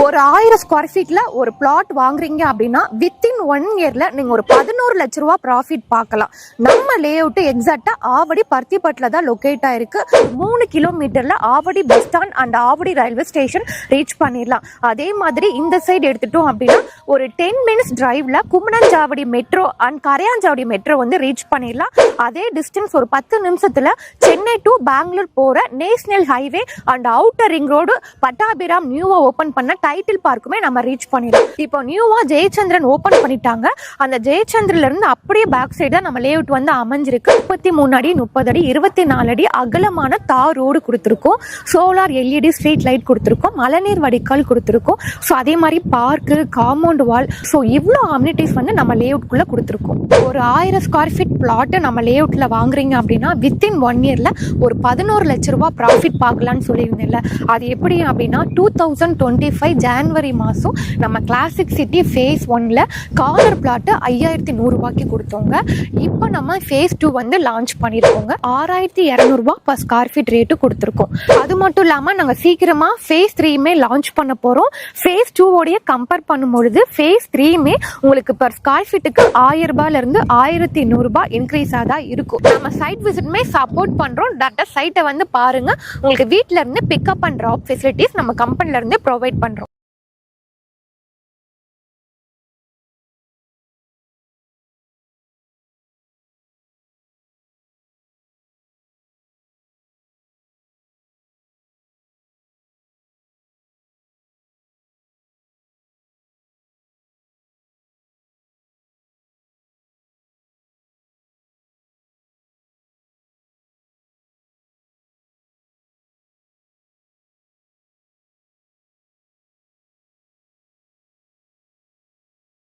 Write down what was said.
ஒரு 1000 ஸ்கொயர் ஃபீட்ல ஒரு பிளாட் வாங்குறீங்க அப்படின்னா வித்தின் 1 இயர்ல நீங்க ஒரு 11 லட்ச ரூபா ப்ராஃபிட் பார்க்கலாம். நம்ம லே அவுட் எக்ஸாக்டா ஆவடி பருத்திப்பட்டில தான் லொகேட் ஆயிருக்கு. 3 கிலோமீட்டர்ல Avadi bus stand and Avadi railway station reach பண்ணிடலாம். அதே மாதிரி இந்த சைடு எடுத்துட்டோம் அப்படின்னா ஒரு 10 மினிட்ஸ் டிரைவ்ல Kumananchavadi metro and Karayanchavadi metro வந்து ரீச் பண்ணிடலாம். அதே டிஸ்டன்ஸ் ஒரு 10 நிமிஷத்துல சென்னை டு பெங்களூர் போற national highway and outer ring road Pattabiram நியூவா ஓபன் பண்ண டைட்டில் பார்க்குமே நம்ம ரீச் பண்ணிடலாம். இப்போ நியூவா ஜெயச்சந்திரன் ஓபன் பண்ணிட்டாங்க. அந்த ஜெயச்சந்திரன்ல இருந்து அப்படியே பேக் சைடு நம்ம லே அவுட் வந்து அமைஞ்சிருக்கு. 33 அடி 30 அடி 24 அடி அகலமான தார் ரோடு கொடுத்துருக்கோம். சோலார் எல்இடி ஸ்ட்ரீட் லைட் கொடுத்துருக்கோம். மழைநீர் வடிகால் கொடுத்துருக்கோம். ஸோ அதே மாதிரி பார்க்கு, காம்பவுண்ட் வால், ஸோ இவ்வளோ அம்யூனிட்டிஸ் வந்து நம்ம லே அவுட்குள்ள கொடுத்துருக்கோம். ஒரு 1000 ஸ்கொயர் ஃபீட் பிளாட் நம்ம லே அவுட்ல வாங்குறீங்க அப்படின்னா வித்தின் 1 இயர்ல ஒரு 11 லட்ச ரூபாய் ப்ராஃபிட் பார்க்கலாம்னு சொல்லியிருந்தேன்ல. அது எப்படி அப்படின்னா 2025 ஜனவரி மாதம் நம்ம கிளாசிக் சிட்டி ஃபேஸ் 1ல கார்னர் பிளாட் 5100 ரூபாய்க்கு கொடுத்தோங்க. இப்போ நம்ம ஃபேஸ் 2 வந்து லான்ச் பண்ணியிருக்கோங்க. 6200 ரூபாய் பர் ஸ்கொயர் ஃபீட் ரேட்டு கொடுத்துருக்கோம். அது மட்டும் இல்லாமல் நாங்கள் சீக்கிரமா ஃபேஸ் 3மே லான்ச் பண்ண போகிறோம். ஃபேஸ் 2வோடைய கம்பேர் பண்ணும்பொழுது ஃபேஸ் 3மே உங்களுக்கு பர் ஸ்கொயர் ஃபீட்டுக்கு 1000 ரூபாயிலிருந்து 1100 ரூபாய் இன்க்ரீஸாக தான் இருக்கும். நம்ம சைட் விசிட்மே சப்போர்ட் பண்ணுறோம். டேரக்டாக சைட்டை வந்து பாருங்க. உங்களுக்கு வீட்டில இருந்து பிக்கப் அண்ட் ட்ராப் ஃபெசிலிட்டிஸ் நம்ம கம்பெனில இருந்து ப்ரொவைட் பண்ணுறோம்.